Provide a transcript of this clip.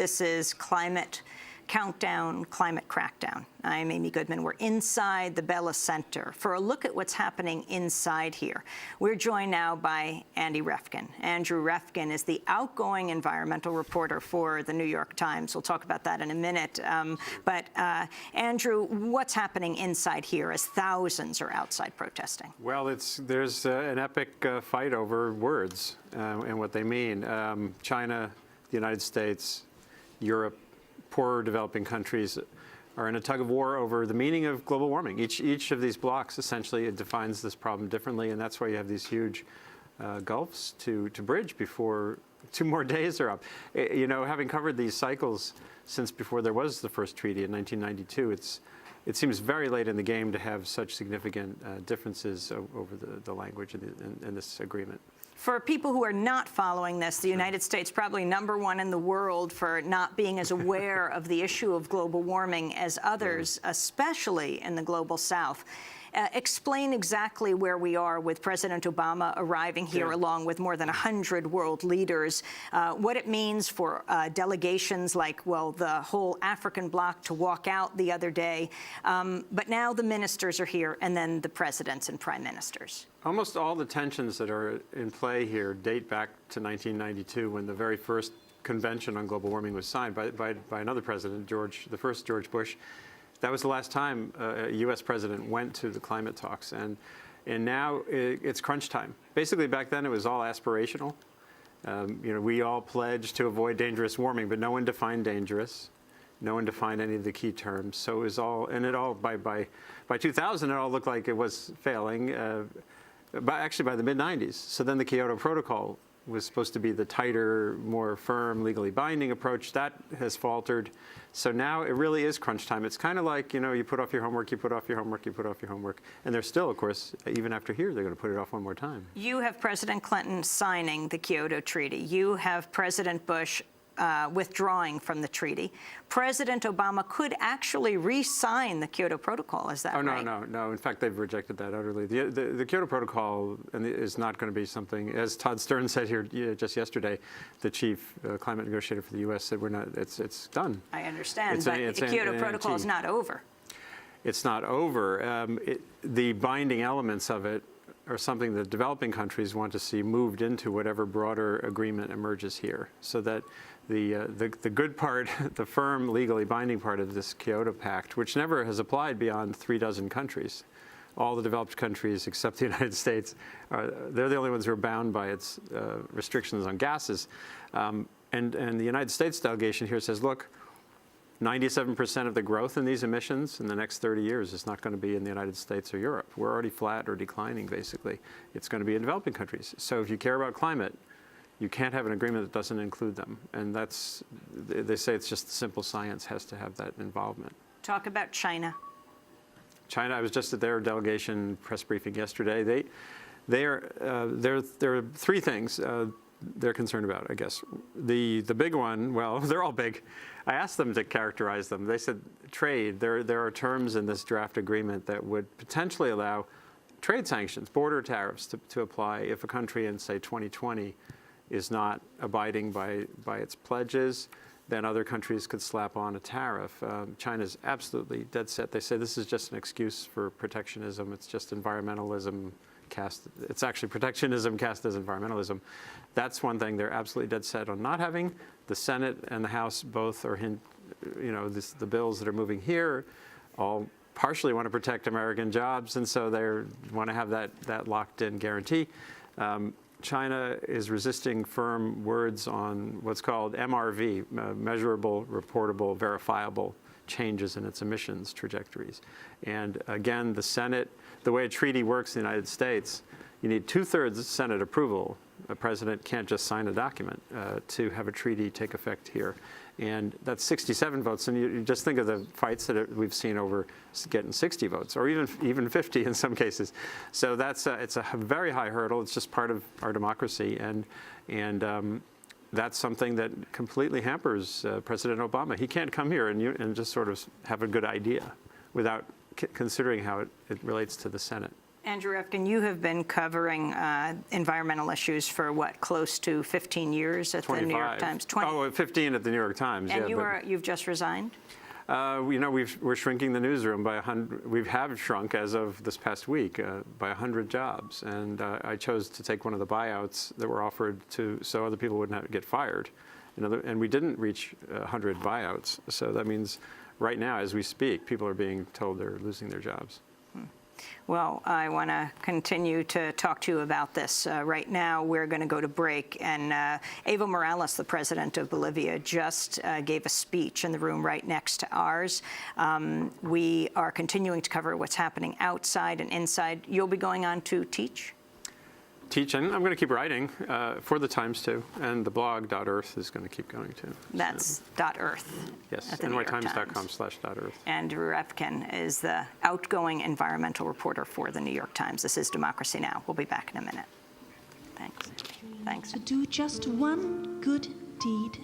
This is Climate Countdown, Climate Crackdown. I'm Amy Goodman. We're inside the Bella Center for a look at what's happening inside here. We're joined now by Andy Revkin. Andrew Revkin is the outgoing environmental reporter for the New York Times. We'll talk about that in a minute. Andrew, what's happening inside here as thousands are outside protesting? Well, there's an epic fight over words and what they mean. China, the United States, Europe, poorer developing countries are in a tug of war over the meaning of global warming. Each of these blocks essentially defines this problem differently, and that's why you have these huge gulfs to bridge before 2 more days are up. You know, having covered these cycles since before there was the first treaty in 1992, it seems very late in the game to have such significant differences over the language in this agreement. For people who are not following this, the United States probably #1 in the world for not being as aware of the issue of global warming as others, especially in the global south. Explain exactly where we are with President Obama arriving here along with more than 100 world leaders, what it means for delegations like, well, the whole African bloc to walk out the other day. But now the ministers are here, and then the presidents and prime ministers. Almost all the tensions that are in play here date back to 1992, when the very first Convention on Global Warming was signed by another president, the first George Bush. That was the last time a U.S. president went to the climate talks, and now it's crunch time. Basically, back then it was all aspirational. You know, we all pledged to avoid dangerous warming, but no one defined dangerous. No one defined any of the key terms. So it was all, and it all by 2000, it all looked like it was failing. Actually, by the mid-90s. So then the Kyoto Protocol was supposed to be the tighter, more firm, legally binding approach. That has faltered. So now it really is crunch time. It's kind of like, you know, you put off your homework, you put off your homework, you put off your homework. And they're still, of course, even after here, they're going to put it off one more time. You have President Clinton signing the Kyoto Treaty. You have President Bush withdrawing from the treaty. President Obama could actually re-sign the Kyoto Protocol. Is that right? No. In fact, they've rejected that utterly. The Kyoto Protocol is not going to be something, as Todd Stern said here just yesterday, the chief climate negotiator for the U.S. said, it's done. I understand, but the Kyoto Protocol is not over. It's not over. The binding elements of it are something that developing countries want to see moved into whatever broader agreement emerges here, so that the good part, the firm, legally binding part of this Kyoto Pact, which never has applied beyond 36 countries, all the developed countries except the United States, they're the only ones who are bound by its restrictions on gases. And the United States delegation here says, look, 97% of the growth in these emissions in the next 30 years is not going to be in the United States or Europe. We're already flat or declining, basically. It's going to be in developing countries. So if you care about climate, you can't have an agreement that doesn't include them. And they say it's just simple science has to have that involvement. Talk about China. China, I was just at their delegation press briefing yesterday. There are 3 things they're concerned about, I guess. The big one, well, they're all big. I asked them to characterize them. They said trade. There are terms in this draft agreement that would potentially allow trade sanctions, border tariffs to apply if a country in, say, 2020 is not abiding by its pledges. Then other countries could slap on a tariff. China's absolutely dead set. They say this is just an excuse for protectionism. It's just environmentalism cast. It's actually protectionism cast as environmentalism. That's one thing they're absolutely dead set on not having. The Senate and the House both are, you know, the bills that are moving here all partially want to protect American jobs, and so they want to have that locked-in guarantee. China is resisting firm words on what's called MRV, measurable, reportable, verifiable changes in its emissions trajectories. And again, the Senate, the way a treaty works in the United States, you need 2/3 Senate approval. A president can't just sign a document to have a treaty take effect here. And that's 67 votes. And you just think of the fights that we've seen over getting 60 votes, or even 50 in some cases. So it's a very high hurdle. It's just part of our democracy. And that's something that completely hampers President Obama. He can't come here and just sort of have a good idea without considering how it relates to the Senate. Andrew Revkin, you have been covering environmental issues for what, close to 15 years at the New York 25. Times? 15 at the New York Times. And yeah, you've just resigned? We're shrinking the newsroom by 100. We have shrunk as of this past week by 100 jobs, and I chose to take one of the buyouts that were offered so other people wouldn't have to get fired. And we didn't reach 100 buyouts, so that means right now, as we speak, people are being told they're losing their jobs. Well, I want to continue to talk to you about this. Right now, we're going to go to break, and Evo Morales, the president of Bolivia, just gave a speech in the room right next to ours. We are continuing to cover what's happening outside and inside. You'll be going on to teach? Teaching. I'm going to keep writing for the Times too, and the blog .earth is going to keep going too. That's .earth. Yes, nytimes.com/.earth. NYTimes.com/.earth. Andrew Revkin is the outgoing environmental reporter for the New York Times. This is Democracy Now! We'll be back in a minute. Thanks. Thanks. To do just one good deed.